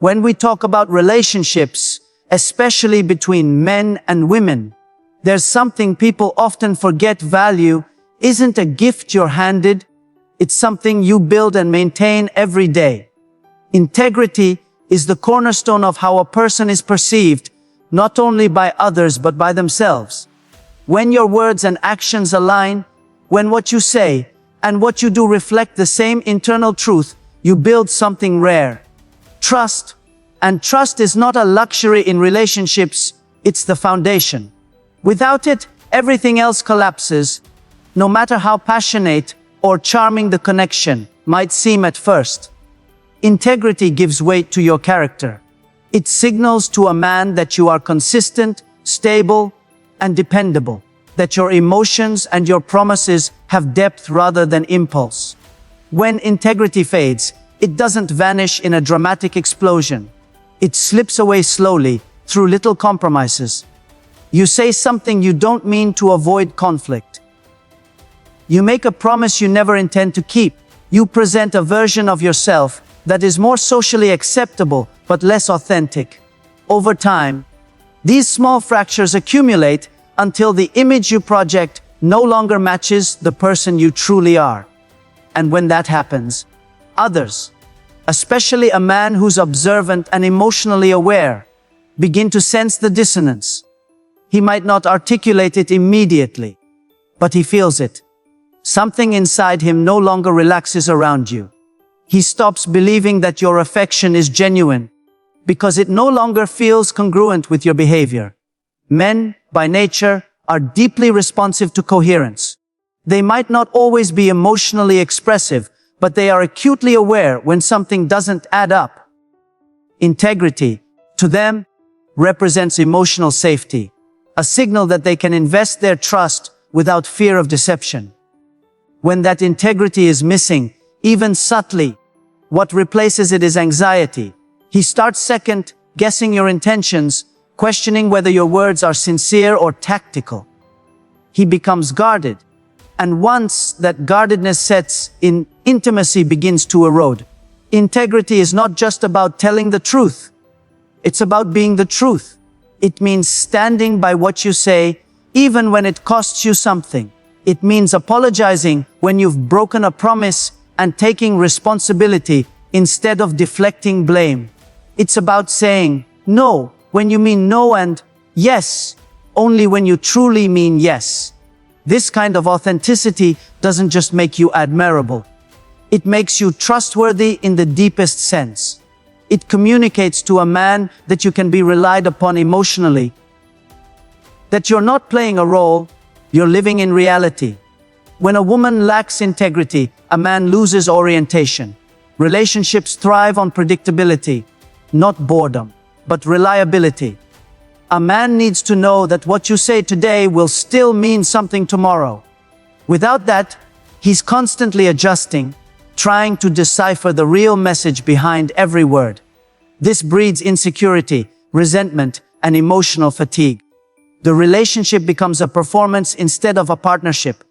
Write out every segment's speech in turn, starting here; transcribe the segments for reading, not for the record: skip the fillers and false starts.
When we talk about relationships, especially between men and women, there's something people often forget. Value isn't a gift you're handed, it's something you build and maintain every day. Integrity is the cornerstone of how a person is perceived, not only by others but by themselves. When your words and actions align, when what you say and what you do reflect the same internal truth, you build something rare. Trust. And trust is not a luxury in relationships, it's the foundation. Without it, everything else collapses, no matter how passionate or charming the connection might seem at first. Integrity gives weight to your character. It signals to a man that you are consistent, stable, and dependable, that your emotions and your promises have depth rather than impulse. When integrity fades, it doesn't vanish in a dramatic explosion. It slips away slowly, through little compromises. You say something you don't mean to avoid conflict. You make a promise you never intend to keep. You present a version of yourself that is more socially acceptable but less authentic. Over time, these small fractures accumulate until the image you project no longer matches the person you truly are. And when that happens, others, especially a man who's observant and emotionally aware, begin to sense the dissonance. He might not articulate it immediately, but he feels it. Something inside him no longer relaxes around you. He stops believing that your affection is genuine, because it no longer feels congruent with your behavior. Men, by nature, are deeply responsive to coherence. They might not always be emotionally expressive, but they are acutely aware when something doesn't add up. Integrity, to them, represents emotional safety, a signal that they can invest their trust without fear of deception. When that integrity is missing, even subtly, what replaces it is anxiety. He starts second guessing your intentions, questioning whether your words are sincere or tactical. He becomes guarded. And once that guardedness sets in, intimacy begins to erode. Integrity is not just about telling the truth. It's about being the truth. It means standing by what you say, even when it costs you something. It means apologizing when you've broken a promise and taking responsibility instead of deflecting blame. It's about saying no when you mean no and yes only when you truly mean yes. This kind of authenticity doesn't just make you admirable. It makes you trustworthy in the deepest sense. It communicates to a man that you can be relied upon emotionally, that you're not playing a role, you're living in reality. When a woman lacks integrity, a man loses orientation. Relationships thrive on predictability, not boredom, but reliability. A man needs to know that what you say today will still mean something tomorrow. Without that, he's constantly adjusting, trying to decipher the real message behind every word. This breeds insecurity, resentment, and emotional fatigue. The relationship becomes a performance instead of a partnership.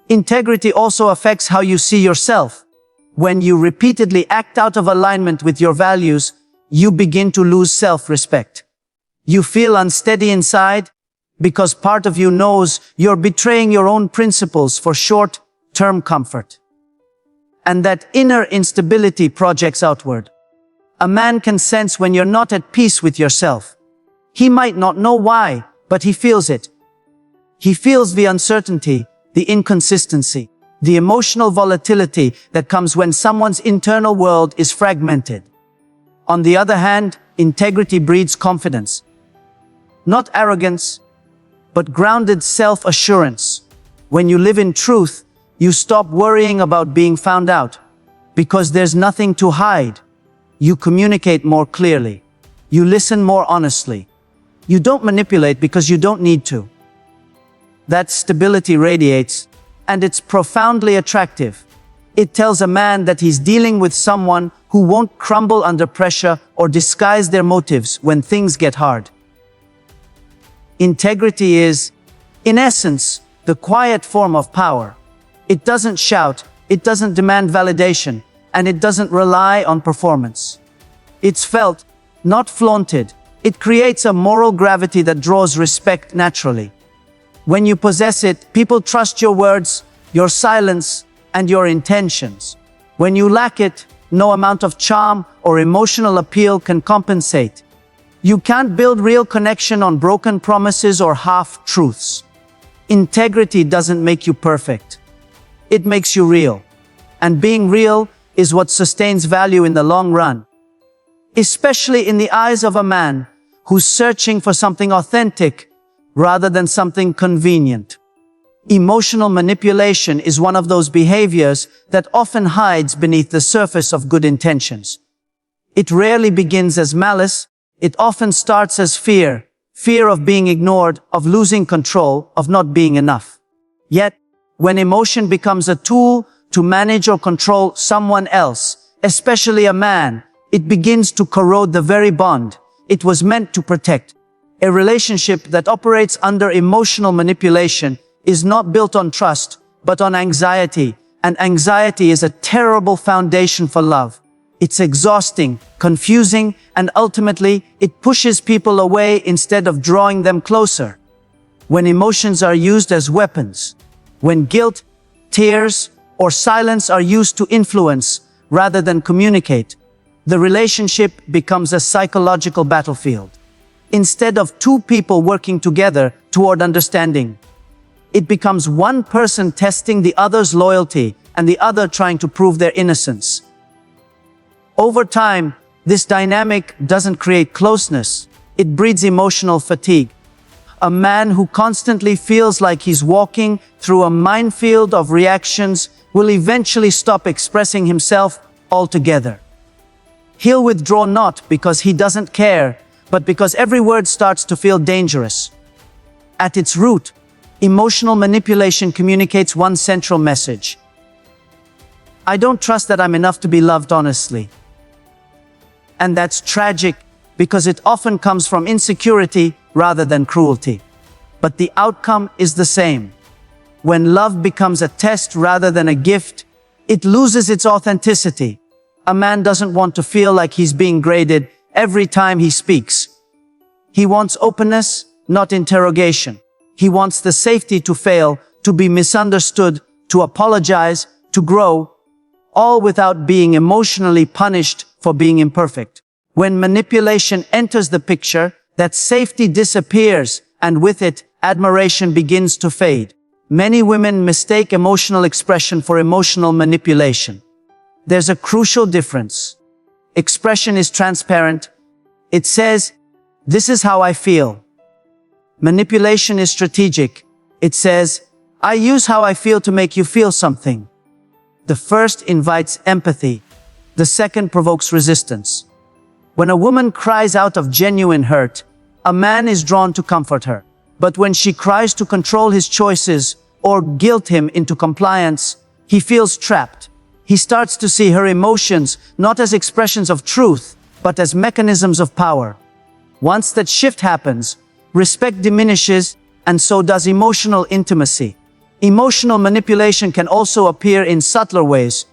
Integrity also affects how you see yourself. When you repeatedly act out of alignment with your values, you begin to lose self-respect. You feel unsteady inside because part of you knows you're betraying your own principles for short-term comfort. And that inner instability projects outward. A man can sense when you're not at peace with yourself. He might not know why, but he feels it. He feels the uncertainty, the inconsistency, the emotional volatility that comes when someone's internal world is fragmented. On the other hand, integrity breeds confidence. Not arrogance, but grounded self-assurance. When you live in truth, you stop worrying about being found out, because there's nothing to hide. You communicate more clearly. You listen more honestly. You don't manipulate because you don't need to. That stability radiates, and it's profoundly attractive. It tells a man that he's dealing with someone who won't crumble under pressure or disguise their motives when things get hard. Integrity is, in essence, the quiet form of power. It doesn't shout, it doesn't demand validation, and it doesn't rely on performance. It's felt, not flaunted. It creates a moral gravity that draws respect naturally. When you possess it, people trust your words, your silence, and your intentions. When you lack it, no amount of charm or emotional appeal can compensate. You can't build real connection on broken promises or half-truths. Integrity doesn't make you perfect. It makes you real. And being real is what sustains value in the long run. Especially in the eyes of a man who's searching for something authentic rather than something convenient. Emotional manipulation is one of those behaviors that often hides beneath the surface of good intentions. It rarely begins as malice. It often starts as fear of being ignored, of losing control, of not being enough. Yet, when emotion becomes a tool to manage or control someone else, especially a man, it begins to corrode the very bond it was meant to protect. A relationship that operates under emotional manipulation is not built on trust, but on anxiety, and anxiety is a terrible foundation for love. It's exhausting, confusing, and ultimately, it pushes people away instead of drawing them closer. When emotions are used as weapons, when guilt, tears, or silence are used to influence rather than communicate, the relationship becomes a psychological battlefield. Instead of two people working together toward understanding, it becomes one person testing the other's loyalty and the other trying to prove their innocence. Over time, this dynamic doesn't create closeness, it breeds emotional fatigue. A man who constantly feels like he's walking through a minefield of reactions will eventually stop expressing himself altogether. He'll withdraw not because he doesn't care, but because every word starts to feel dangerous. At its root, emotional manipulation communicates one central message. I don't trust that I'm enough to be loved honestly. And that's tragic because it often comes from insecurity rather than cruelty. But the outcome is the same. When love becomes a test rather than a gift, it loses its authenticity. A man doesn't want to feel like he's being graded every time he speaks. He wants openness, not interrogation. He wants the safety to fail, to be misunderstood, to apologize, to grow, all without being emotionally punished for being imperfect. When manipulation enters the picture, that safety disappears, and with it, admiration begins to fade. Many women mistake emotional expression for emotional manipulation. There's a crucial difference. Expression is transparent. It says, "This is how I feel." Manipulation is strategic. It says, "I use how I feel to make you feel something." The first invites empathy. The second provokes resistance. When a woman cries out of genuine hurt, a man is drawn to comfort her. But when she cries to control his choices or guilt him into compliance, he feels trapped. He starts to see her emotions not as expressions of truth, but as mechanisms of power. Once that shift happens, respect diminishes, and so does emotional intimacy. Emotional manipulation can also appear in subtler ways: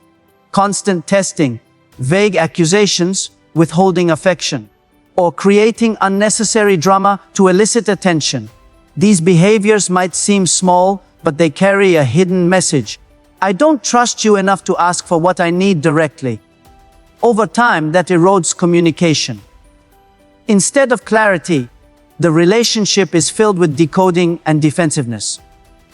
constant testing, vague accusations, withholding affection, or creating unnecessary drama to elicit attention. These behaviors might seem small, but they carry a hidden message. I don't trust you enough to ask for what I need directly. Over time, that erodes communication. Instead of clarity, the relationship is filled with decoding and defensiveness.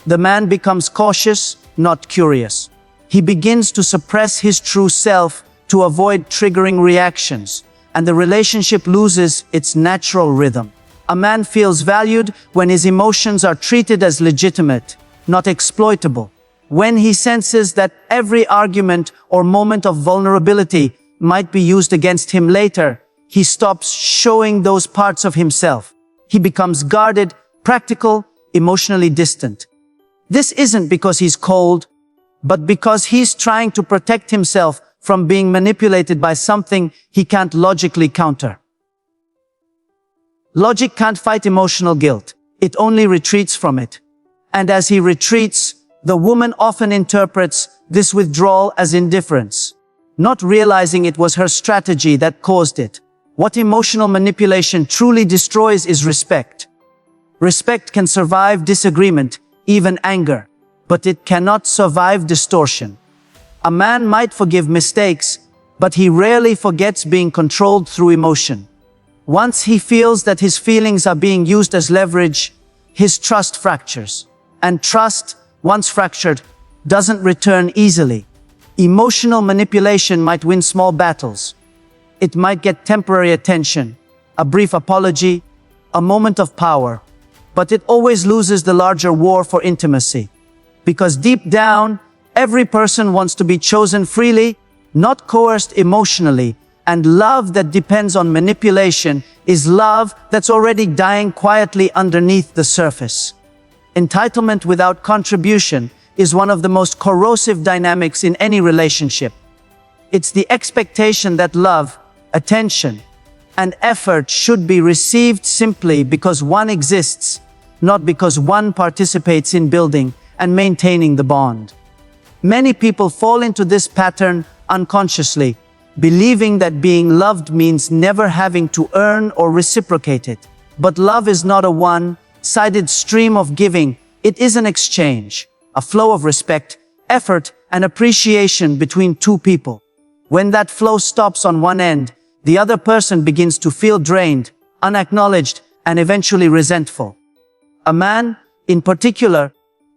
The man becomes cautious, not curious. He begins to suppress his true self to avoid triggering reactions, and the relationship loses its natural rhythm. A man feels valued when his emotions are treated as legitimate, not exploitable. When he senses that every argument or moment of vulnerability might be used against him later, he stops showing those parts of himself. He becomes guarded, practical, emotionally distant. This isn't because he's cold, but because he's trying to protect himself from being manipulated by something he can't logically counter. Logic can't fight emotional guilt. It only retreats from it. And as he retreats, the woman often interprets this withdrawal as indifference, not realizing it was her strategy that caused it. What emotional manipulation truly destroys is respect. Respect can survive disagreement, even anger, but it cannot survive distortion. A man might forgive mistakes, but he rarely forgets being controlled through emotion. Once he feels that his feelings are being used as leverage, his trust fractures. And trust, once fractured, doesn't return easily. Emotional manipulation might win small battles. It might get temporary attention, a brief apology, a moment of power, but it always loses the larger war for intimacy. Because deep down, every person wants to be chosen freely, not coerced emotionally, and love that depends on manipulation is love that's already dying quietly underneath the surface. Entitlement without contribution is one of the most corrosive dynamics in any relationship. It's the expectation that love, attention, and effort should be received simply because one exists, not because one participates in building and maintaining the bond. Many people fall into this pattern unconsciously, believing that being loved means never having to earn or reciprocate it. But love is not a one-sided stream of giving. It is an exchange, a flow of respect, effort, and appreciation between two people. When that flow stops on one end, the other person begins to feel drained, unacknowledged, and eventually resentful. A man, in particular,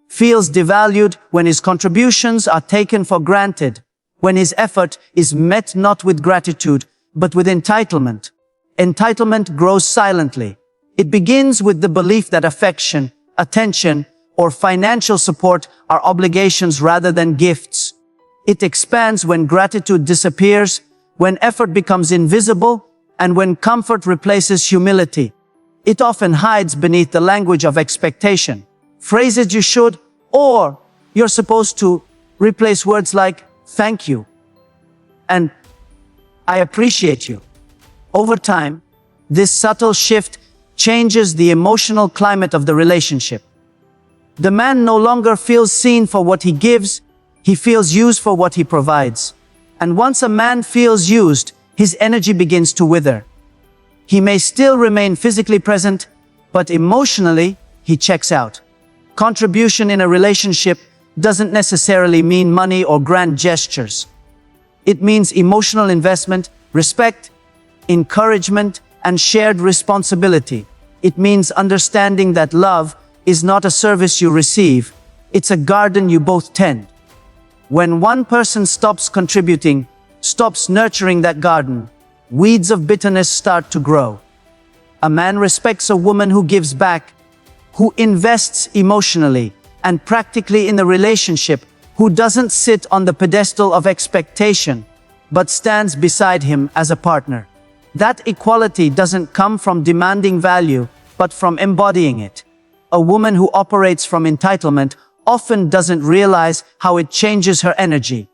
feels devalued when his contributions are taken for granted, when his effort is met not with gratitude, but with entitlement. Entitlement grows silently. It begins with the belief that affection, attention, or financial support are obligations rather than gifts. It expands when gratitude disappears, when effort becomes invisible, and when comfort replaces humility. It often hides beneath the language of expectation. Phrases "you should" or "you're supposed to" replace words like "thank you" and "I appreciate you." Over time, this subtle shift changes the emotional climate of the relationship. The man no longer feels seen for what he gives, he feels used for what he provides. And once a man feels used, his energy begins to wither. He may still remain physically present, but emotionally, he checks out. Contribution in a relationship doesn't necessarily mean money or grand gestures. It means emotional investment, respect, encouragement, and shared responsibility. It means understanding that love is not a service you receive, it's a garden you both tend. When one person stops contributing, stops nurturing that garden, weeds of bitterness start to grow. A man respects a woman who gives back, who invests emotionally and practically in the relationship, who doesn't sit on the pedestal of expectation, but stands beside him as a partner. That equality doesn't come from demanding value, but from embodying it. A woman who operates from entitlement often doesn't realize how it changes her energy.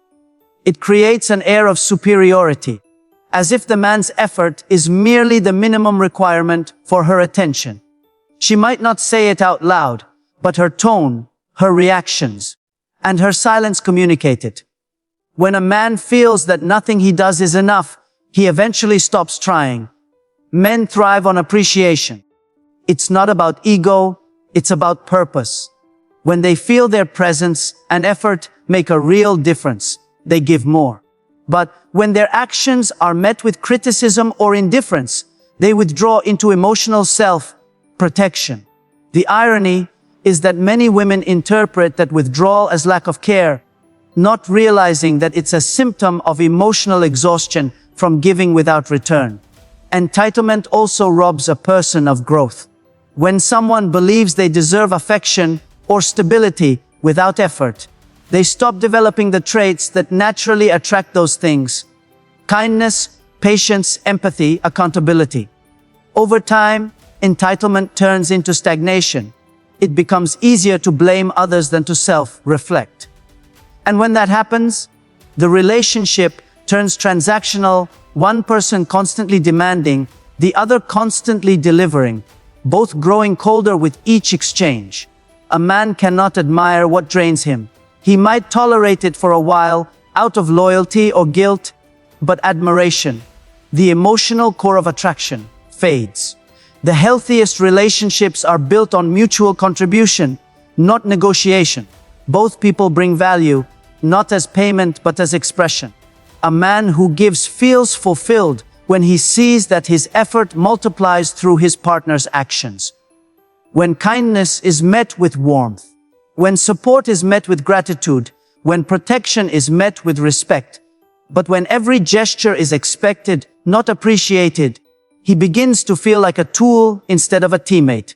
It creates an air of superiority, as if the man's effort is merely the minimum requirement for her attention. She might not say it out loud, but her tone, her reactions, and her silence communicate it. When a man feels that nothing he does is enough, he eventually stops trying. Men thrive on appreciation. It's not about ego, it's about purpose. When they feel their presence and effort make a real difference, they give more. But when their actions are met with criticism or indifference, they withdraw into emotional self-protection. The irony is that many women interpret that withdrawal as lack of care, not realizing that it's a symptom of emotional exhaustion from giving without return. Entitlement also robs a person of growth. When someone believes they deserve affection or stability without effort, they stop developing the traits that naturally attract those things: kindness, patience, empathy, accountability. Over time, entitlement turns into stagnation. It becomes easier to blame others than to self-reflect. And when that happens, the relationship turns transactional, one person constantly demanding, the other constantly delivering, both growing colder with each exchange. A man cannot admire what drains him. He might tolerate it for a while, out of loyalty or guilt, but admiration, the emotional core of attraction fades. The healthiest relationships are built on mutual contribution, not negotiation. Both people bring value, not as payment but as expression. A man who gives feels fulfilled when he sees that his effort multiplies through his partner's actions. When kindness is met with warmth, when support is met with gratitude, when protection is met with respect, but when every gesture is expected, not appreciated, he begins to feel like a tool instead of a teammate.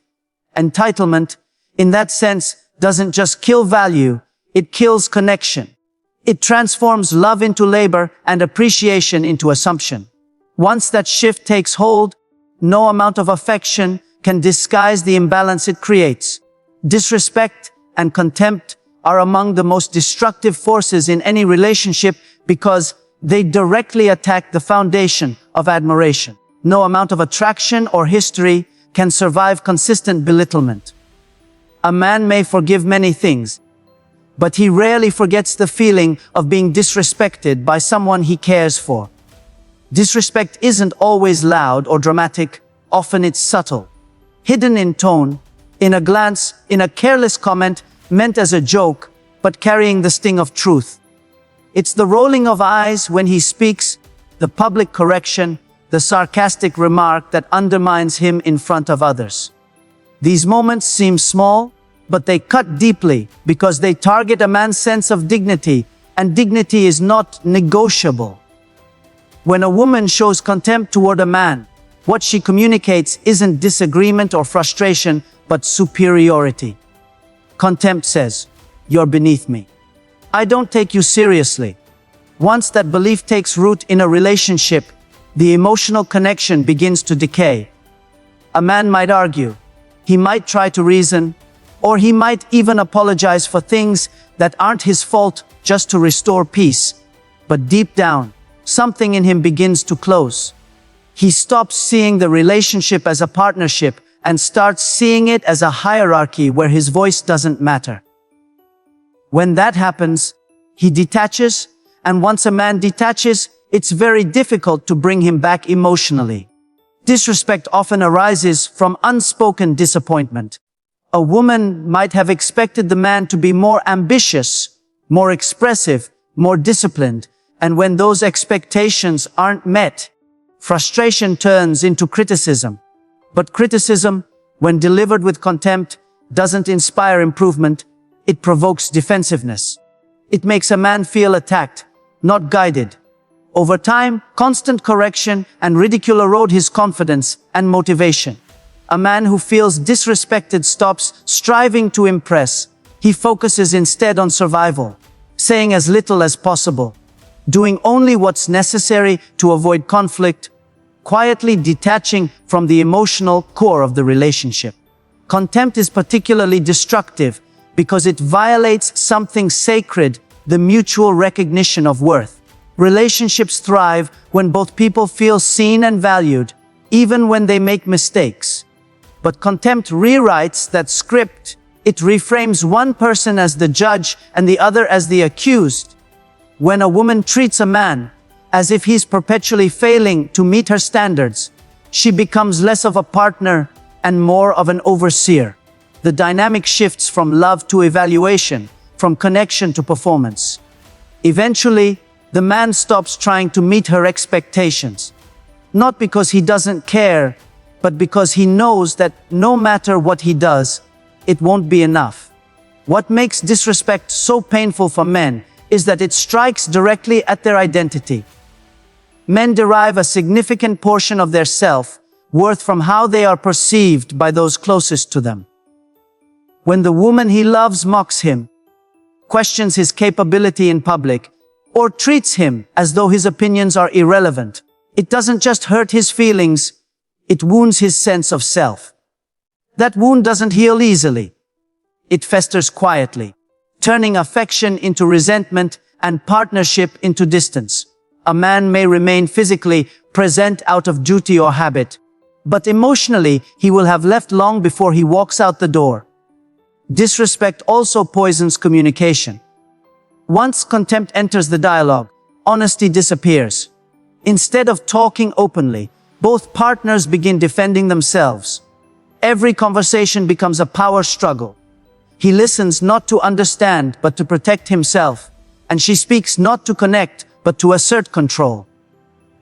Entitlement, in that sense, doesn't just kill value, it kills connection. It transforms love into labor and appreciation into assumption. Once that shift takes hold, no amount of affection can disguise the imbalance it creates. Disrespect and contempt are among the most destructive forces in any relationship because they directly attack the foundation of admiration. No amount of attraction or history can survive consistent belittlement. A man may forgive many things, but he rarely forgets the feeling of being disrespected by someone he cares for. Disrespect isn't always loud or dramatic, often it's subtle. Hidden in tone, in a glance, in a careless comment, meant as a joke, but carrying the sting of truth. It's the rolling of eyes when he speaks, the public correction, the sarcastic remark that undermines him in front of others. These moments seem small, but they cut deeply because they target a man's sense of dignity, and dignity is not negotiable. When a woman shows contempt toward a man, what she communicates isn't disagreement or frustration, but superiority. Contempt says, "You're beneath me. I don't take you seriously." Once that belief takes root in a relationship, the emotional connection begins to decay. A man might argue, he might try to reason, or he might even apologize for things that aren't his fault just to restore peace. But deep down, something in him begins to close. He stops seeing the relationship as a partnership and starts seeing it as a hierarchy where his voice doesn't matter. When that happens, he detaches, and once a man detaches, it's very difficult to bring him back emotionally. Disrespect often arises from unspoken disappointment. A woman might have expected the man to be more ambitious, more expressive, more disciplined, and when those expectations aren't met, frustration turns into criticism. But criticism, when delivered with contempt, doesn't inspire improvement, it provokes defensiveness. It makes a man feel attacked, not guided. Over time, constant correction and ridicule erode his confidence and motivation. A man who feels disrespected stops striving to impress. He focuses instead on survival, saying as little as possible, doing only what's necessary to avoid conflict, quietly detaching from the emotional core of the relationship. Contempt is particularly destructive because it violates something sacred, the mutual recognition of worth. Relationships thrive when both people feel seen and valued, even when they make mistakes. But contempt rewrites that script. It reframes one person as the judge and the other as the accused. When a woman treats a man as if he's perpetually failing to meet her standards, she becomes less of a partner and more of an overseer. The dynamic shifts from love to evaluation, from connection to performance. Eventually, the man stops trying to meet her expectations, not because he doesn't care, but because he knows that no matter what he does, it won't be enough. What makes disrespect so painful for men is that it strikes directly at their identity. Men derive a significant portion of their self-worth from how they are perceived by those closest to them. When the woman he loves mocks him, questions his capability in public, or treats him as though his opinions are irrelevant, it doesn't just hurt his feelings, it wounds his sense of self. That wound doesn't heal easily. It festers quietly, turning affection into resentment and partnership into distance. A man may remain physically present out of duty or habit, but emotionally he will have left long before he walks out the door. Disrespect also poisons communication. Once contempt enters the dialogue, honesty disappears. Instead of talking openly, both partners begin defending themselves. Every conversation becomes a power struggle. He listens not to understand, but to protect himself, and she speaks not to connect, but to assert control.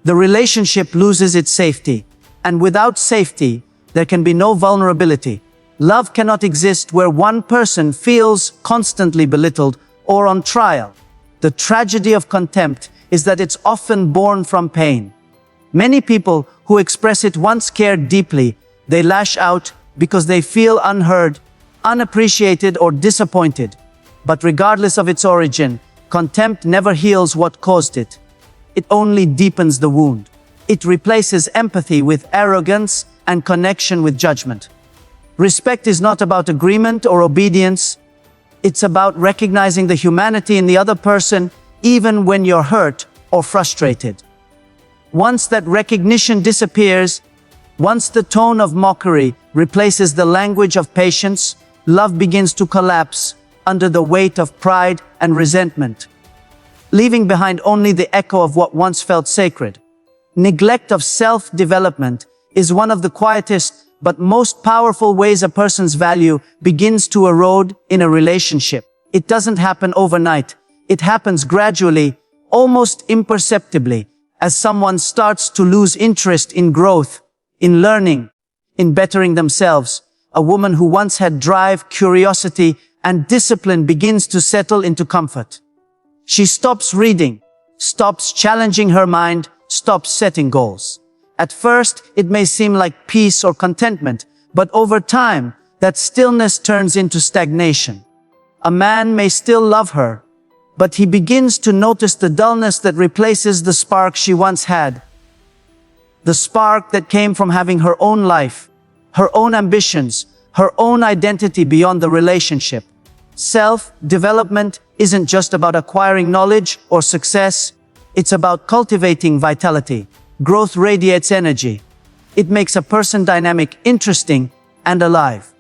The relationship loses its safety, and without safety, there can be no vulnerability. Love cannot exist where one person feels constantly belittled or on trial. The tragedy of contempt is that it's often born from pain. Many people who express it once cared deeply. They lash out because they feel unheard, unappreciated, or disappointed. But regardless of its origin, contempt never heals what caused it. It only deepens the wound. It replaces empathy with arrogance and connection with judgment. Respect is not about agreement or obedience. It's about recognizing the humanity in the other person, even when you're hurt or frustrated. Once that recognition disappears, once the tone of mockery replaces the language of patience, love begins to collapse under the weight of pride and resentment, leaving behind only the echo of what once felt sacred. Neglect of self-development is one of the quietest but most powerful ways a person's value begins to erode in a relationship. It doesn't happen overnight. It happens gradually, almost imperceptibly, as someone starts to lose interest in growth, in learning, in bettering themselves. A woman who once had drive, curiosity, and discipline begins to settle into comfort. She stops reading, stops challenging her mind, stops setting goals. At first, it may seem like peace or contentment, but over time, that stillness turns into stagnation. A man may still love her, but he begins to notice the dullness that replaces the spark she once had. The spark that came from having her own life, her own ambitions, her own identity beyond the relationship. Self-development isn't just about acquiring knowledge or success. It's about cultivating vitality. Growth radiates energy. It makes a person dynamic, interesting, and alive.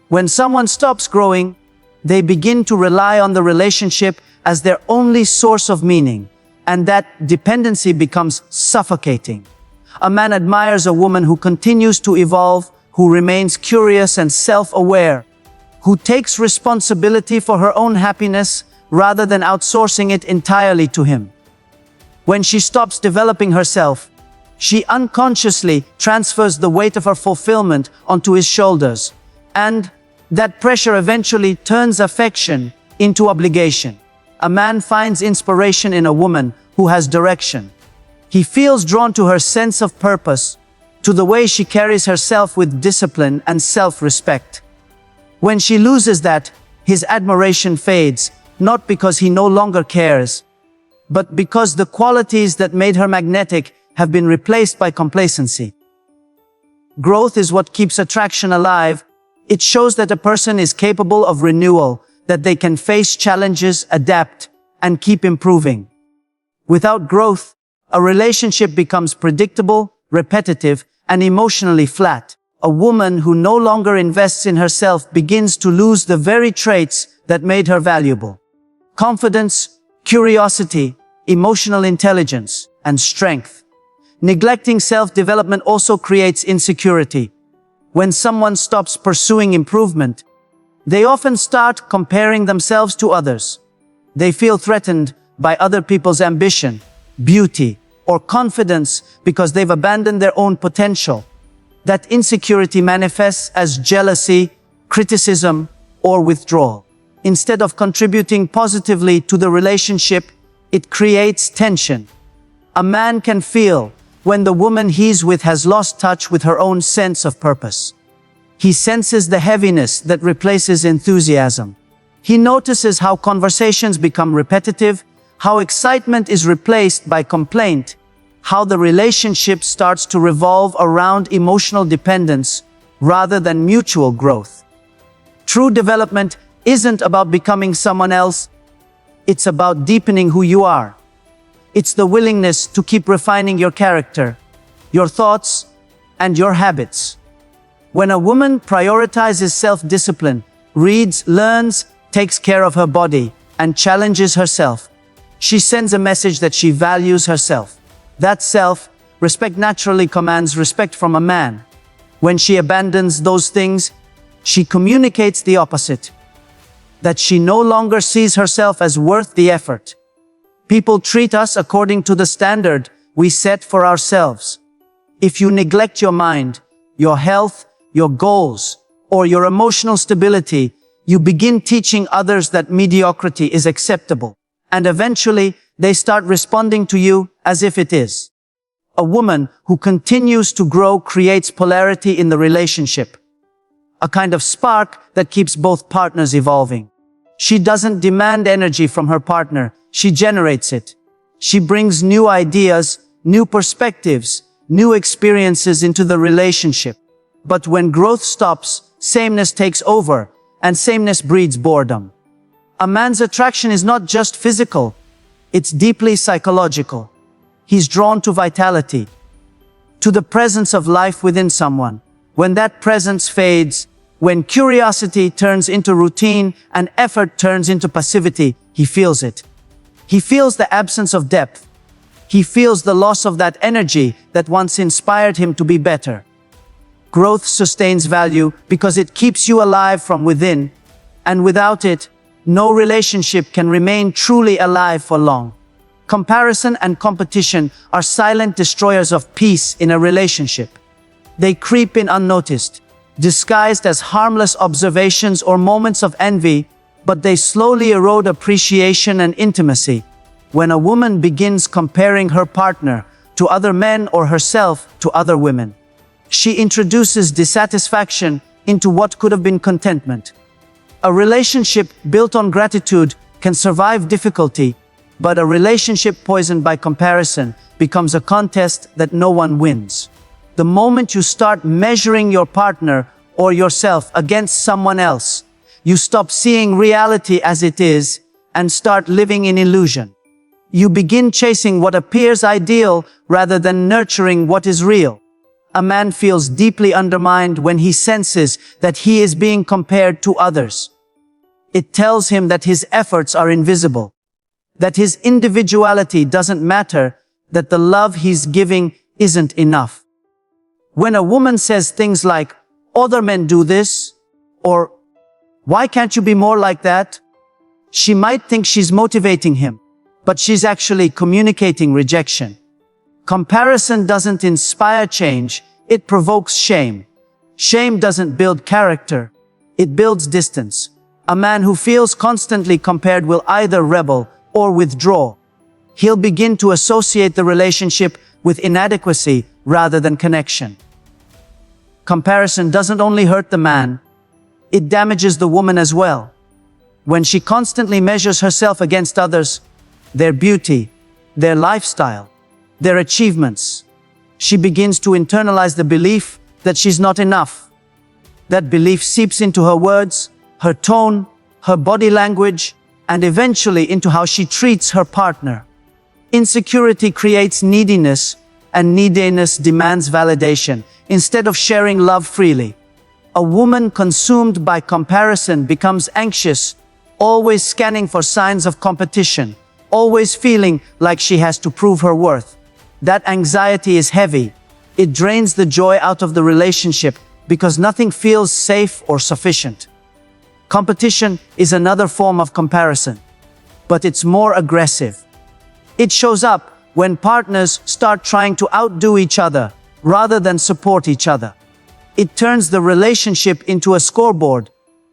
When someone stops growing, they begin to rely on the relationship as their only source of meaning, and that dependency becomes suffocating. A man admires a woman who continues to evolve, who remains curious and self-aware, who takes responsibility for her own happiness rather than outsourcing it entirely to him. When she stops developing herself, she unconsciously transfers the weight of her fulfillment onto his shoulders, and that pressure eventually turns affection into obligation. A man finds inspiration in a woman who has direction. He feels drawn to her sense of purpose, to the way she carries herself with discipline and self-respect. When she loses that, his admiration fades, not because he no longer cares, but because the qualities that made her magnetic have been replaced by complacency. Growth is what keeps attraction alive. It shows that a person is capable of renewal, that they can face challenges, adapt, and keep improving. Without growth, a relationship becomes predictable, repetitive, and emotionally flat. A woman who no longer invests in herself begins to lose the very traits that made her valuable. Confidence, curiosity, emotional intelligence, and strength. Neglecting self-development also creates insecurity. When someone stops pursuing improvement, they often start comparing themselves to others. They feel threatened by other people's ambition, beauty, or confidence because they've abandoned their own potential. That insecurity manifests as jealousy, criticism, or withdrawal. Instead of contributing positively to the relationship, it creates tension. A man can feel when the woman he's with has lost touch with her own sense of purpose. He senses the heaviness that replaces enthusiasm. He notices how conversations become repetitive, how excitement is replaced by complaint, how the relationship starts to revolve around emotional dependence rather than mutual growth. True development isn't about becoming someone else. It's about deepening who you are. It's the willingness to keep refining your character, your thoughts, and your habits. When a woman prioritizes self-discipline, reads, learns, takes care of her body, and challenges herself, she sends a message that she values herself. That self-respect naturally commands respect from a man. When she abandons those things, she communicates the opposite. That she no longer sees herself as worth the effort. People treat us according to the standard we set for ourselves. If you neglect your mind, your health, your goals, or your emotional stability, you begin teaching others that mediocrity is acceptable. And eventually, they start responding to you as if it is. A woman who continues to grow creates polarity in the relationship. A kind of spark that keeps both partners evolving. She doesn't demand energy from her partner, she generates it. She brings new ideas, new perspectives, new experiences into the relationship. But when growth stops, sameness takes over, and sameness breeds boredom. A man's attraction is not just physical, it's deeply psychological. He's drawn to vitality, to the presence of life within someone. When that presence fades, when curiosity turns into routine and effort turns into passivity, he feels it. He feels the absence of depth. He feels the loss of that energy that once inspired him to be better. Growth sustains value because it keeps you alive from within, and without it, no relationship can remain truly alive for long. Comparison and competition are silent destroyers of peace in a relationship. They creep in unnoticed, disguised as harmless observations or moments of envy, but they slowly erode appreciation and intimacy. When a woman begins comparing her partner to other men or herself to other women, she introduces dissatisfaction into what could have been contentment. A relationship built on gratitude can survive difficulty, but a relationship poisoned by comparison becomes a contest that no one wins. The moment you start measuring your partner or yourself against someone else, you stop seeing reality as it is and start living in illusion. You begin chasing what appears ideal rather than nurturing what is real. A man feels deeply undermined when he senses that he is being compared to others. It tells him that his efforts are invisible, that his individuality doesn't matter, that the love he's giving isn't enough. When a woman says things like, "Other men do this," or "Why can't you be more like that?" she might think she's motivating him, but she's actually communicating rejection. Comparison doesn't inspire change, it provokes shame. Shame doesn't build character, it builds distance. A man who feels constantly compared will either rebel or withdraw. He'll begin to associate the relationship with inadequacy rather than connection. Comparison doesn't only hurt the man, it damages the woman as well. When she constantly measures herself against others, their beauty, their lifestyle, their achievements, she begins to internalize the belief that she's not enough. That belief seeps into her words, her tone, her body language, and eventually into how she treats her partner. Insecurity creates neediness, and neediness demands validation instead of sharing love freely. A woman consumed by comparison becomes anxious, always scanning for signs of competition, always feeling like she has to prove her worth. That anxiety is heavy. It drains the joy out of the relationship because nothing feels safe or sufficient. Competition is another form of comparison, but it's more aggressive. It shows up when partners start trying to outdo each other rather than support each other. It turns the relationship into a scoreboard.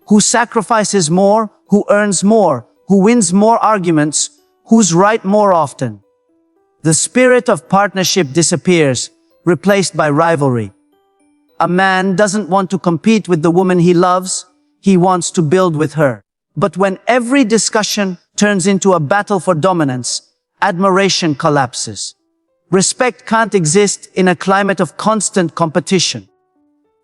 Who sacrifices more, who earns more, who wins more arguments, who's right more often. The spirit of partnership disappears, replaced by rivalry. A man doesn't want to compete with the woman he loves, he wants to build with her. But when every discussion turns into a battle for dominance, admiration collapses. Respect can't exist in a climate of constant competition.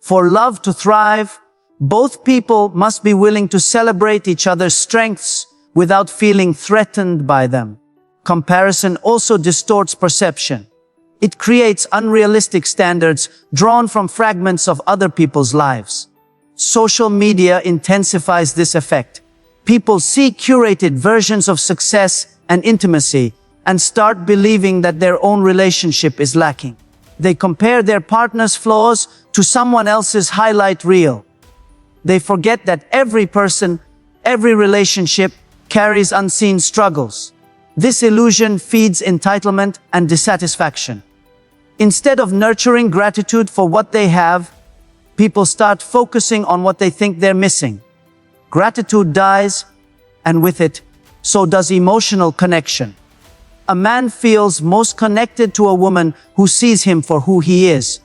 For love to thrive, both people must be willing to celebrate each other's strengths without feeling threatened by them. Comparison also distorts perception. It creates unrealistic standards drawn from fragments of other people's lives. Social media intensifies this effect. People see curated versions of success and intimacy, and start believing that their own relationship is lacking. They compare their partner's flaws to someone else's highlight reel. They forget that every person, every relationship carries unseen struggles. This illusion feeds entitlement and dissatisfaction. Instead of nurturing gratitude for what they have, people start focusing on what they think they're missing. Gratitude dies, and with it, so does emotional connection. A man feels most connected to a woman who sees him for who he is,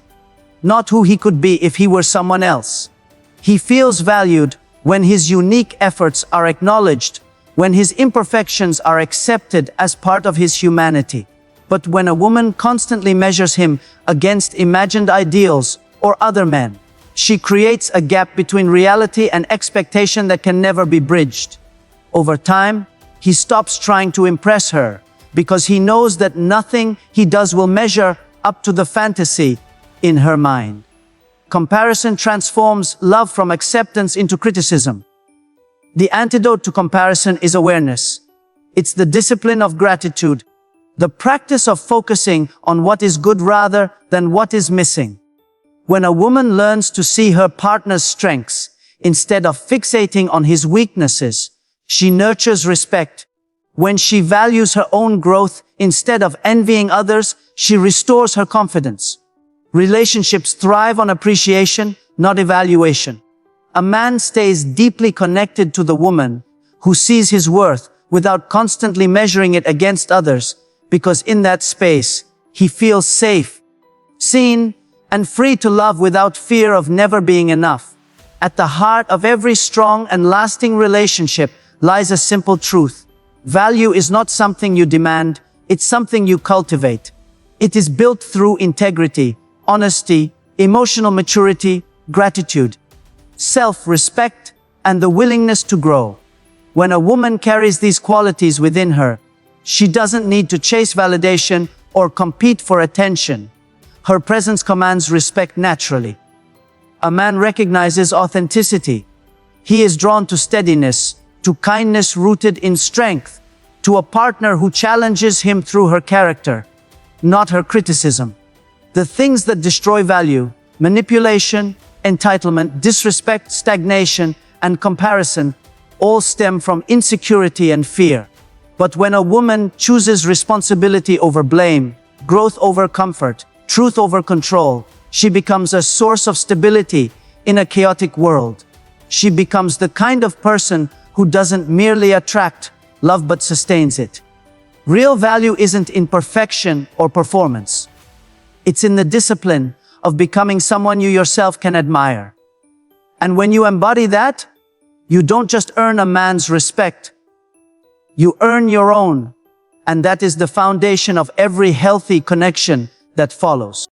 not who he could be if he were someone else. He feels valued when his unique efforts are acknowledged, when his imperfections are accepted as part of his humanity. But when a woman constantly measures him against imagined ideals or other men, she creates a gap between reality and expectation that can never be bridged. Over time, he stops trying to impress her because he knows that nothing he does will measure up to the fantasy in her mind. Comparison transforms love from acceptance into criticism. The antidote to comparison is awareness. It's the discipline of gratitude, the practice of focusing on what is good rather than what is missing. When a woman learns to see her partner's strengths instead of fixating on his weaknesses, she nurtures respect. When she values her own growth instead of envying others, she restores her confidence. Relationships thrive on appreciation, not evaluation. A man stays deeply connected to the woman who sees his worth without constantly measuring it against others, because in that space, he feels safe, seen, and free to love without fear of never being enough. At the heart of every strong and lasting relationship lies a simple truth. Value is not something you demand, it's something you cultivate. It is built through integrity, honesty, emotional maturity, gratitude, self-respect, and the willingness to grow. When a woman carries these qualities within her, she doesn't need to chase validation or compete for attention. Her presence commands respect naturally. A man recognizes authenticity. He is drawn to steadiness, to kindness rooted in strength, to a partner who challenges him through her character, not her criticism. The things that destroy value, manipulation, entitlement, disrespect, stagnation, and comparison, all stem from insecurity and fear. But when a woman chooses responsibility over blame, growth over comfort, truth over control, she becomes a source of stability in a chaotic world. She becomes the kind of person who doesn't merely attract love but sustains it. Real value isn't in perfection or performance. It's in the discipline of becoming someone you yourself can admire. And when you embody that, you don't just earn a man's respect, you earn your own. And that is the foundation of every healthy connection that follows.